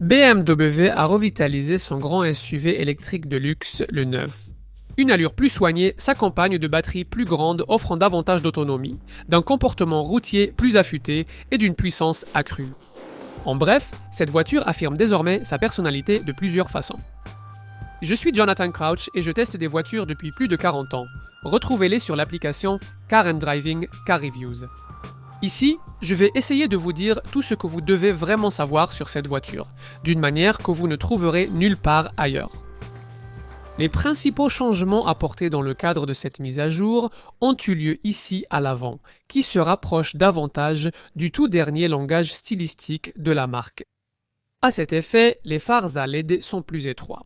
BMW a revitalisé son grand SUV électrique de luxe, le 9. Une allure plus soignée s'accompagne de batteries plus grandes offrant davantage d'autonomie, d'un comportement routier plus affûté et d'une puissance accrue. En bref, cette voiture affirme désormais sa personnalité de plusieurs façons. Je suis Jonathan Crouch et je teste des voitures depuis plus de 40 ans. Retrouvez-les sur l'application Car and Driving Car Reviews. Ici, je vais essayer de vous dire tout ce que vous devez vraiment savoir sur cette voiture, d'une manière que vous ne trouverez nulle part ailleurs. Les principaux changements apportés dans le cadre de cette mise à jour ont eu lieu ici à l'avant, qui se rapproche davantage du tout dernier langage stylistique de la marque. À cet effet, les phares à LED sont plus étroits.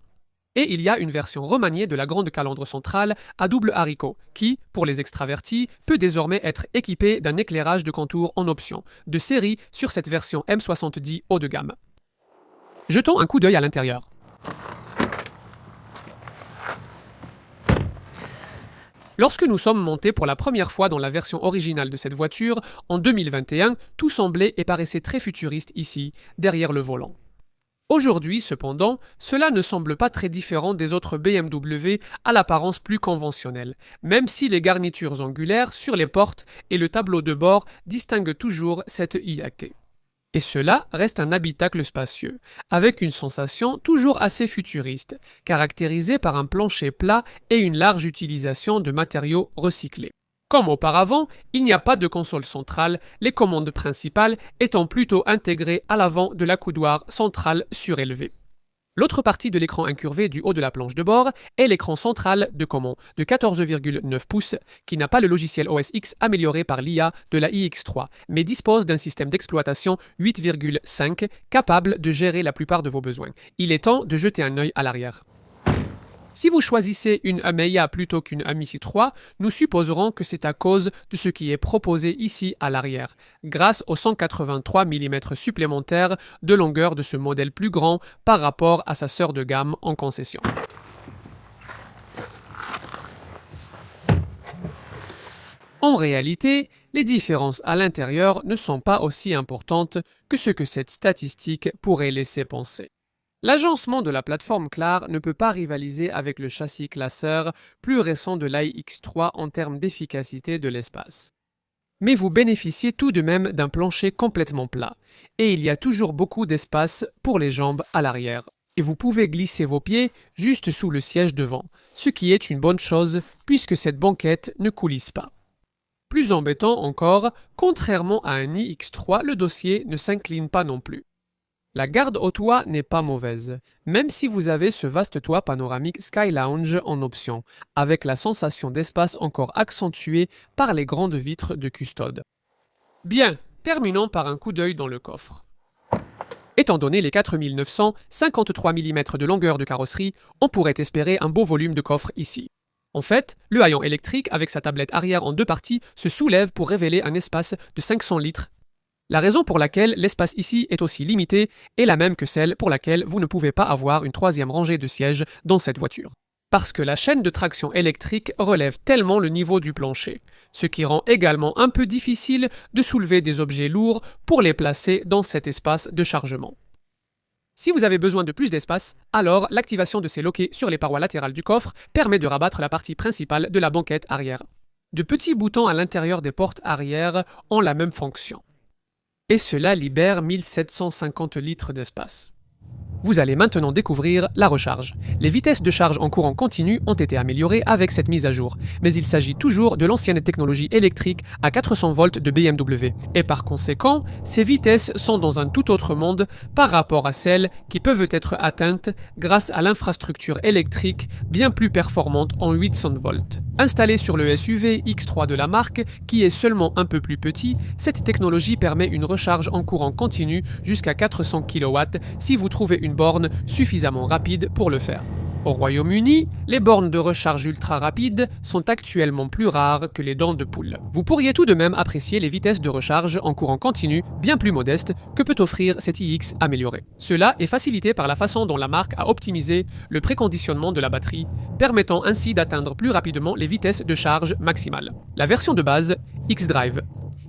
Et il y a une version remaniée de la grande calandre centrale à double haricot qui, pour les extravertis, peut désormais être équipée d'un éclairage de contour en option, de série sur cette version M70 haut de gamme. Jetons un coup d'œil à l'intérieur. Lorsque nous sommes montés pour la première fois dans la version originale de cette voiture, en 2021, tout semblait et paraissait très futuriste ici, derrière le volant. Aujourd'hui, cependant, cela ne semble pas très différent des autres BMW à l'apparence plus conventionnelle, même si les garnitures angulaires sur les portes et le tableau de bord distinguent toujours cette IAK. Et cela reste un habitacle spacieux, avec une sensation toujours assez futuriste, caractérisée par un plancher plat et une large utilisation de matériaux recyclés. Comme auparavant, il n'y a pas de console centrale, les commandes principales étant plutôt intégrées à l'avant de l'accoudoir central surélevé. L'autre partie de l'écran incurvé du haut de la planche de bord est l'écran central de commande de 14,9 pouces qui n'a pas le logiciel OS X amélioré par l'IA de la iX3, mais dispose d'un système d'exploitation 8,5 capable de gérer la plupart de vos besoins. Il est temps de jeter un œil à l'arrière. Si vous choisissez une Ameya plutôt qu'une Amici 3, nous supposerons que c'est à cause de ce qui est proposé ici à l'arrière, grâce aux 183 mm supplémentaires de longueur de ce modèle plus grand par rapport à sa sœur de gamme en concession. En réalité, les différences à l'intérieur ne sont pas aussi importantes que ce que cette statistique pourrait laisser penser. L'agencement de la plateforme Clar ne peut pas rivaliser avec le châssis classeur plus récent de l'iX3 en termes d'efficacité de l'espace. Mais vous bénéficiez tout de même d'un plancher complètement plat, et il y a toujours beaucoup d'espace pour les jambes à l'arrière. Et vous pouvez glisser vos pieds juste sous le siège devant, ce qui est une bonne chose puisque cette banquette ne coulisse pas. Plus embêtant encore, contrairement à un iX3, le dossier ne s'incline pas non plus. La garde au toit n'est pas mauvaise, même si vous avez ce vaste toit panoramique Sky Lounge en option, avec la sensation d'espace encore accentuée par les grandes vitres de custode. Bien, terminons par un coup d'œil dans le coffre. Étant donné les 4953 mm de longueur de carrosserie, on pourrait espérer un beau volume de coffre ici. En fait, le haillon électrique avec sa tablette arrière en deux parties se soulève pour révéler un espace de 500 litres. La raison pour laquelle l'espace ici est aussi limité est la même que celle pour laquelle vous ne pouvez pas avoir une troisième rangée de sièges dans cette voiture. Parce que la chaîne de traction électrique relève tellement le niveau du plancher, ce qui rend également un peu difficile de soulever des objets lourds pour les placer dans cet espace de chargement. Si vous avez besoin de plus d'espace, alors l'activation de ces loquets sur les parois latérales du coffre permet de rabattre la partie principale de la banquette arrière. De petits boutons à l'intérieur des portes arrière ont la même fonction. Et cela libère 1750 litres d'espace. Vous allez maintenant découvrir la recharge. Les vitesses de charge en courant continu ont été améliorées avec cette mise à jour, mais il s'agit toujours de l'ancienne technologie électrique à 400 volts de BMW. Et par conséquent, ces vitesses sont dans un tout autre monde par rapport à celles qui peuvent être atteintes grâce à l'infrastructure électrique bien plus performante en 800 volts. Installée sur le SUV X3 de la marque, qui est seulement un peu plus petit, cette technologie permet une recharge en courant continu jusqu'à 400 kW si vous trouvez une borne suffisamment rapide pour le faire. Au Royaume-Uni, les bornes de recharge ultra rapide sont actuellement plus rares que les dents de poule. Vous pourriez tout de même apprécier les vitesses de recharge en courant continu bien plus modestes que peut offrir cette iX améliorée. Cela est facilité par la façon dont la marque a optimisé le préconditionnement de la batterie, permettant ainsi d'atteindre plus rapidement les vitesses de charge maximales. La version de base, X-Drive,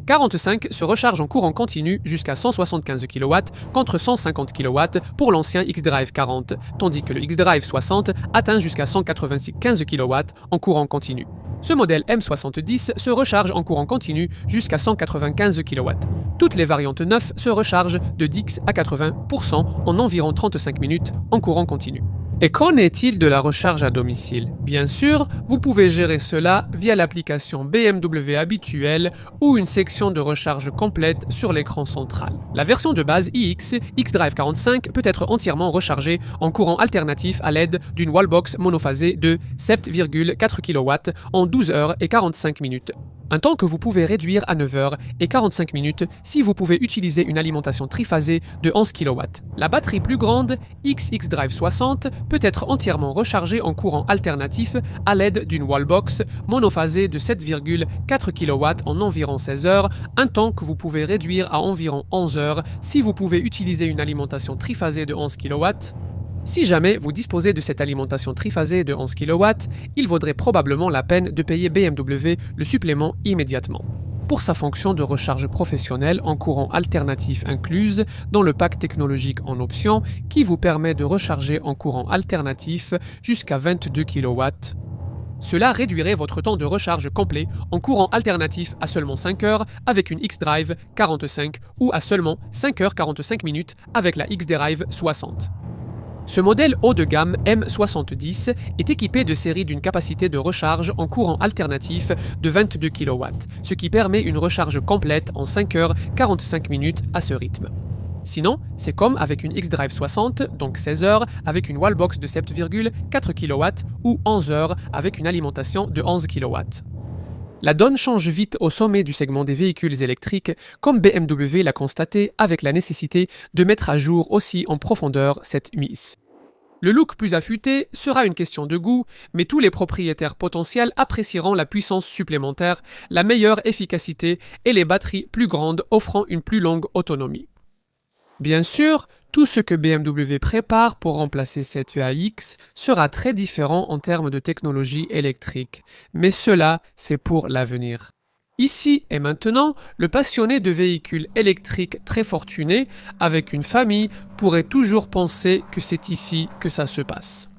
45 se recharge en courant continu jusqu'à 175 kW contre 150 kW pour l'ancien xDrive 40, tandis que le xDrive 60 atteint jusqu'à 195 kW en courant continu. Ce modèle M70 se recharge en courant continu jusqu'à 195 kW. Toutes les variantes 9 se rechargent de 10 à 80% en environ 35 minutes en courant continu. Et qu'en est-il de la recharge à domicile? Bien sûr, vous pouvez gérer cela via l'application BMW habituelle ou une section de recharge complète sur l'écran central. La version de base iX, xDrive 45, peut être entièrement rechargée en courant alternatif à l'aide d'une wallbox monophasée de 7,4 kW en 12 heures et 45 minutes. Un temps que vous pouvez réduire à 9 heures et 45 minutes si vous pouvez utiliser une alimentation triphasée de 11 kW. La batterie plus grande, xDrive 60, peut être entièrement rechargée en courant alternatif à l'aide d'une wallbox monophasée de 7,4 kW en environ 16 heures, un temps que vous pouvez réduire à environ 11 heures si vous pouvez utiliser une alimentation triphasée de 11 kW. Si jamais vous disposez de cette alimentation triphasée de 11 kW, il vaudrait probablement la peine de payer BMW le supplément immédiatement. Pour sa fonction de recharge professionnelle en courant alternatif incluse dans le pack technologique en option qui vous permet de recharger en courant alternatif jusqu'à 22 kW. Cela réduirait votre temps de recharge complet en courant alternatif à seulement 5 heures avec une xDrive 45 ou à seulement 5 heures 45 minutes avec la xDrive 60. Ce modèle haut de gamme M70 est équipé de séries d'une capacité de recharge en courant alternatif de 22 kW, ce qui permet une recharge complète en 5 heures 45 minutes à ce rythme. Sinon, c'est comme avec une xDrive 60, donc 16 heures avec une wallbox de 7,4 kW ou 11 heures avec une alimentation de 11 kW. La donne change vite au sommet du segment des véhicules électriques, comme BMW l'a constaté avec la nécessité de mettre à jour aussi en profondeur cette mise. Le look plus affûté sera une question de goût, mais tous les propriétaires potentiels apprécieront la puissance supplémentaire, la meilleure efficacité et les batteries plus grandes offrant une plus longue autonomie. Bien sûr, tout ce que BMW prépare pour remplacer cette EAX sera très différent en termes de technologie électrique, mais cela, c'est pour l'avenir. Ici et maintenant, le passionné de véhicules électriques très fortuné, avec une famille, pourrait toujours penser que c'est ici que ça se passe.